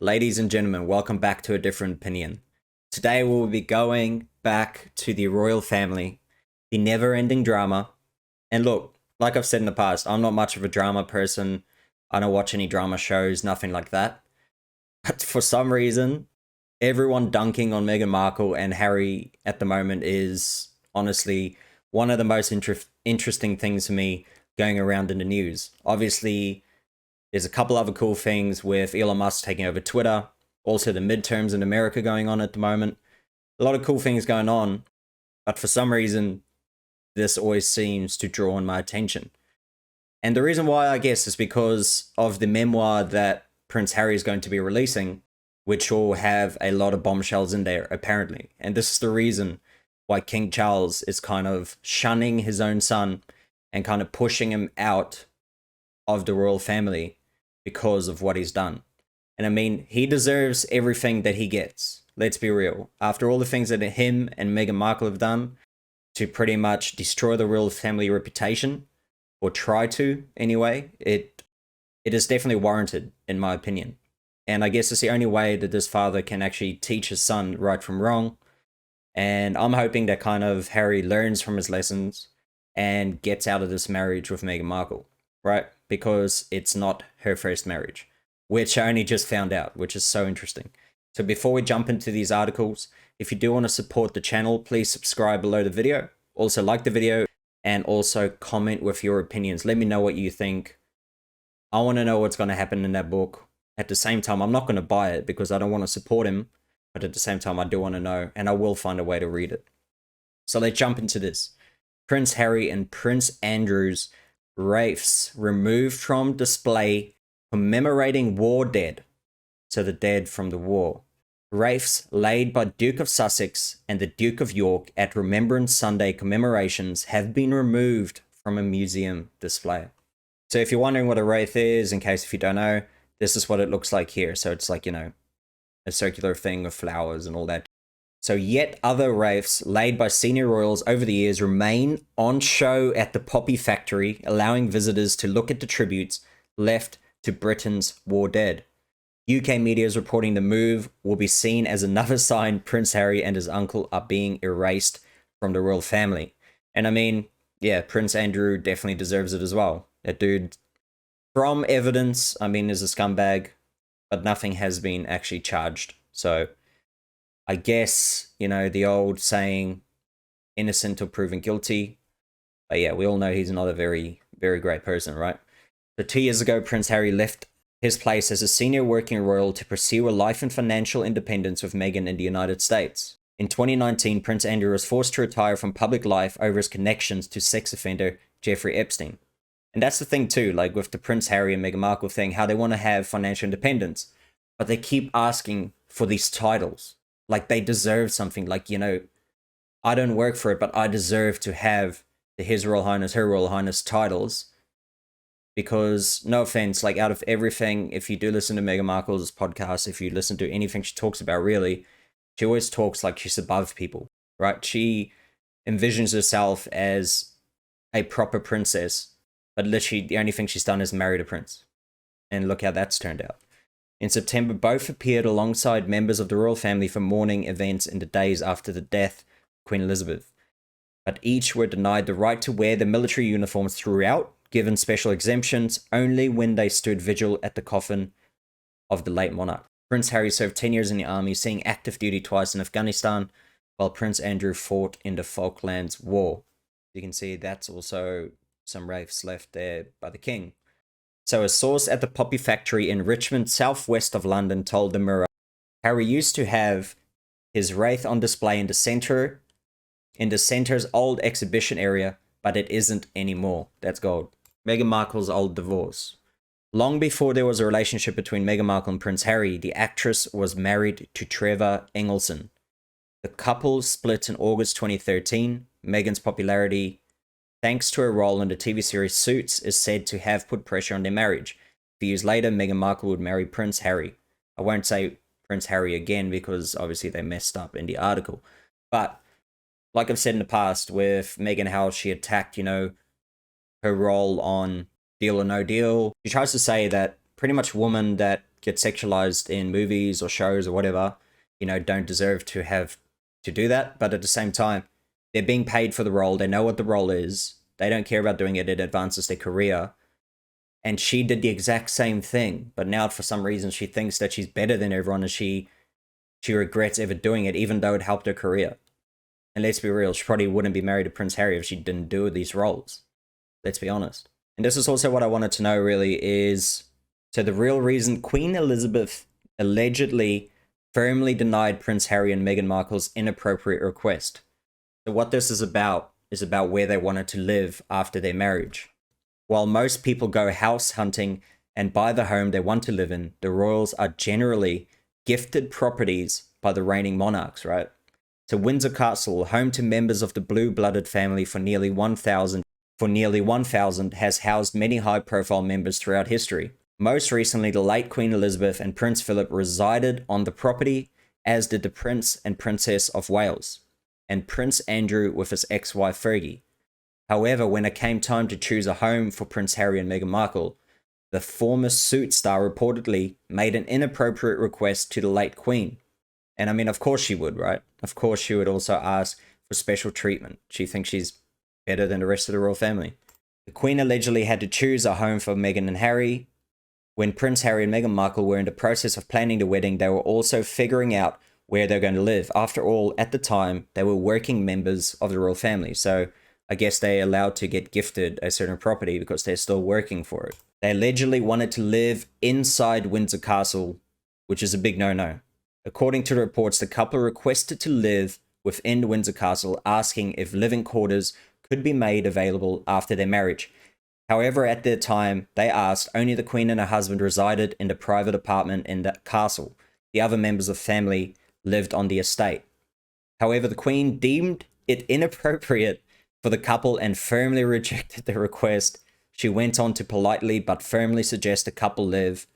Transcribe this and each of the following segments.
ladies and gentlemen, welcome back to A Different Opinion. Today we'll be going back to the royal family, the never-ending drama. And look, like I've said in the past, I'm not much of a drama person. I don't watch any drama shows, nothing like that. But for some reason, everyone dunking on Meghan Markle and Harry at the moment is honestly one of the most interesting things to me going around in the news. Obviously, there's a couple other cool things with Elon Musk taking over Twitter, also the midterms in America going on at the moment. A lot of cool things going on, but for some reason, this always seems to draw on my attention. And the reason why, I guess, is because of the memoir that Prince Harry is going to be releasing, which will have a lot of bombshells in there, apparently. And this is the reason why King Charles is kind of shunning his own son and kind of pushing him out of the royal family because of what he's done. And I mean, he deserves everything that he gets. Let's be real. After all the things that him and Meghan Markle have done to pretty much destroy the royal family reputation, or try to anyway, it is definitely warranted, in my opinion. And I guess it's the only way that this father can actually teach his son right from wrong. And I'm hoping that kind of Harry learns from his lessons and gets out of this marriage with Meghan Markle, right? Because it's not her first marriage, which I only just found out, which is so interesting. So before we jump into these articles, if you do want to support the channel, please subscribe below the video. Also like the video and also comment with your opinions. Let me know what you think. I want to know what's going to happen in that book. At the same time, I'm not going to buy it because I don't want to support him. But at the same time, I do want to know, and I will find a way to read it. So let's jump into this. Prince Harry and Prince Andrew's wreaths removed from display commemorating war dead. So the dead from the war. Wreaths laid by Duke of Sussex and the Duke of York at Remembrance Sunday commemorations have been removed from a museum display. So if you're wondering what a wreath is, in case if you don't know, this is what it looks like here. So it's like, you know, a circular thing of flowers and all that. So yet other wreaths laid by senior royals over the years remain on show at the Poppy Factory, allowing visitors to look at the tributes left to Britain's war dead. UK media is reporting the move will be seen as another sign Prince Harry and his uncle are being erased from the royal family. And I mean, yeah, Prince Andrew definitely deserves it as well. That dude, from evidence, I mean, is a scumbag, but nothing has been actually charged. So I guess, you know, the old saying, innocent until proven guilty. But yeah, we all know he's not a very, very great person, right? So 2 years ago, Prince Harry left his place as a senior working royal to pursue a life in financial independence with Meghan in the United States. In 2019, Prince Andrew was forced to retire from public life over his connections to sex offender Jeffrey Epstein. And that's the thing too, like with the Prince Harry and Meghan Markle thing, how they want to have financial independence, but they keep asking for these titles. Like they deserve something, like, you know, I don't work for it, but I deserve to have the His Royal Highness, Her Royal Highness titles. Because, no offense, like out of everything, if you do listen to Meghan Markle's podcast, if you listen to anything she talks about, really, she always talks like she's above people, right? She envisions herself as a proper princess, but literally the only thing she's done is married a prince. And look how that's turned out. In September, both appeared alongside members of the royal family for mourning events in the days after the death of Queen Elizabeth. But each were denied the right to wear the military uniforms throughout, given special exemptions only when they stood vigil at the coffin of the late monarch. Prince Harry served 10 years in the army, seeing active duty twice in Afghanistan, while Prince Andrew fought in the Falklands War. You can see that's also some wreaths left there by the king. So a source at the Poppy Factory in Richmond, southwest of London, told the Mirror, Harry used to have his wreath on display in the centre's old exhibition area, but it isn't anymore. That's gold. Meghan Markle's old divorce. Long before there was a relationship between Meghan Markle and Prince Harry, the actress was married to Trevor Engelson. The couple split in August 2013. Meghan's popularity, thanks to her role in the TV series Suits, is said to have put pressure on their marriage. A few years later, Meghan Markle would marry Prince Harry. I won't say Prince Harry again because obviously they messed up in the article. But like I've said in the past with Meghan, how she attacked, you know, her role on Deal or No Deal. She tries to say that pretty much women that get sexualized in movies or shows or whatever, you know, don't deserve to have to do that. But at the same time, they're being paid for the role. They know what the role is. They don't care about doing it. It advances their career. And she did the exact same thing. But now for some reason she thinks that she's better than everyone, and she regrets ever doing it, even though it helped her career. And let's be real, she probably wouldn't be married to Prince Harry if she didn't do these roles. Let's be honest. And this is also what I wanted to know really is, so the real reason Queen Elizabeth allegedly firmly denied Prince Harry and Meghan Markle's inappropriate request. So what this is about where they wanted to live after their marriage. While most people go house hunting and buy the home they want to live in, the royals are generally gifted properties by the reigning monarchs, right? So Windsor Castle, home to members of the blue-blooded family for nearly 1,000, has housed many high-profile members throughout history. Most recently, the late Queen Elizabeth and Prince Philip resided on the property, as did the Prince and Princess of Wales, and Prince Andrew with his ex-wife Fergie. However, when it came time to choose a home for Prince Harry and Meghan Markle, the former Suits star reportedly made an inappropriate request to the late Queen. And I mean, of course she would, right? Of course she would also ask for special treatment. She thinks she's better than the rest of the royal family. The Queen allegedly had to choose a home for Meghan and Harry. When Prince Harry and Meghan Markle were in the process of planning the wedding, they were also figuring out where they're going to live. After all, at the time, they were working members of the royal family. So I guess they're allowed to get gifted a certain property because they're still working for it. They allegedly wanted to live inside Windsor Castle, which is a big no-no. According to the reports, the couple requested to live within Windsor Castle, asking if living quarters could be made available after their marriage. However, at the time they asked, only the Queen and her husband resided in the private apartment in the castle. The other members of the family lived on the estate. However, the Queen deemed it inappropriate for the couple and firmly rejected the request. She went on to politely but firmly suggest the couple live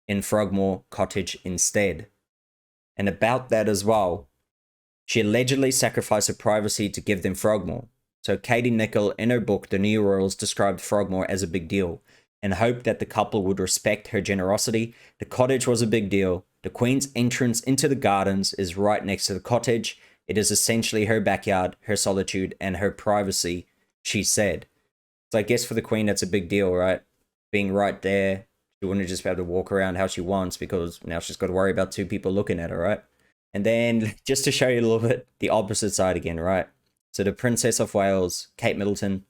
in Frogmore Cottage instead. And about that as well, she allegedly sacrificed her privacy to give them Frogmore. So Katie Nicholl, in her book, The New Royals, described Frogmore as a big deal and hoped that the couple would respect her generosity. The cottage was a big deal. The Queen's entrance into the gardens is right next to the cottage. It is essentially her backyard, her solitude, and her privacy, she said. So I guess for the Queen, that's a big deal, right? Being right there. She wouldn't just be able to walk around how she wants because now she's got to worry about two people looking at her, right? And then, just to show you a little bit, the opposite side again, right? So the Princess of Wales, Kate Middleton,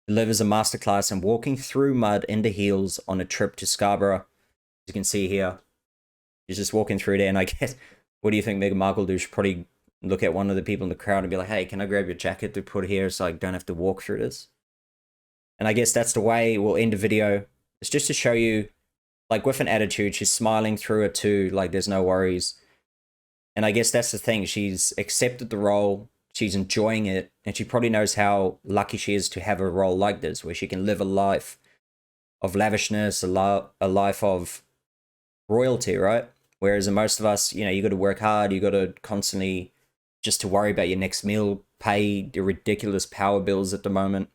delivers a masterclass in walking through mud in the heels on a trip to Scarborough. As you can see here, she's just walking through there. And I guess, what do you think Meghan Markle do? She'll probably look at one of the people in the crowd and be like, hey, can I grab your jacket to put here so I don't have to walk through this? And I guess that's the way we'll end the video. It's just to show you, like, with an attitude, she's smiling through it too, like there's no worries. And I guess that's the thing. She's accepted the role. She's enjoying it. And she probably knows how lucky she is to have a role like this, where she can live a life of lavishness, a life of royalty, right? Whereas in most of us, you know, you got to work hard. You got to constantly just to worry about your next meal, pay the ridiculous power bills at the moment,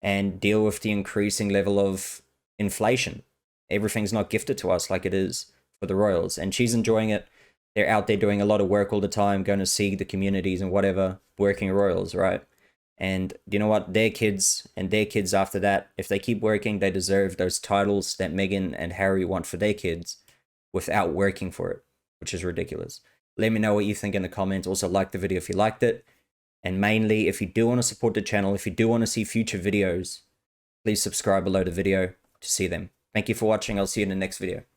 and deal with the increasing level of inflation. Everything's not gifted to us like it is for the royals. And she's enjoying it. They're out there doing a lot of work all the time, going to see the communities and whatever, working royals, right? And you know what? Their kids and their kids after that, if they keep working, they deserve those titles that Meghan and Harry want for their kids without working for it, which is ridiculous. Let me know what you think in the comments. Also, like the video if you liked it. And mainly, if you do want to support the channel, if you do want to see future videos, please subscribe below the video to see them. Thank you for watching. I'll see you in the next video.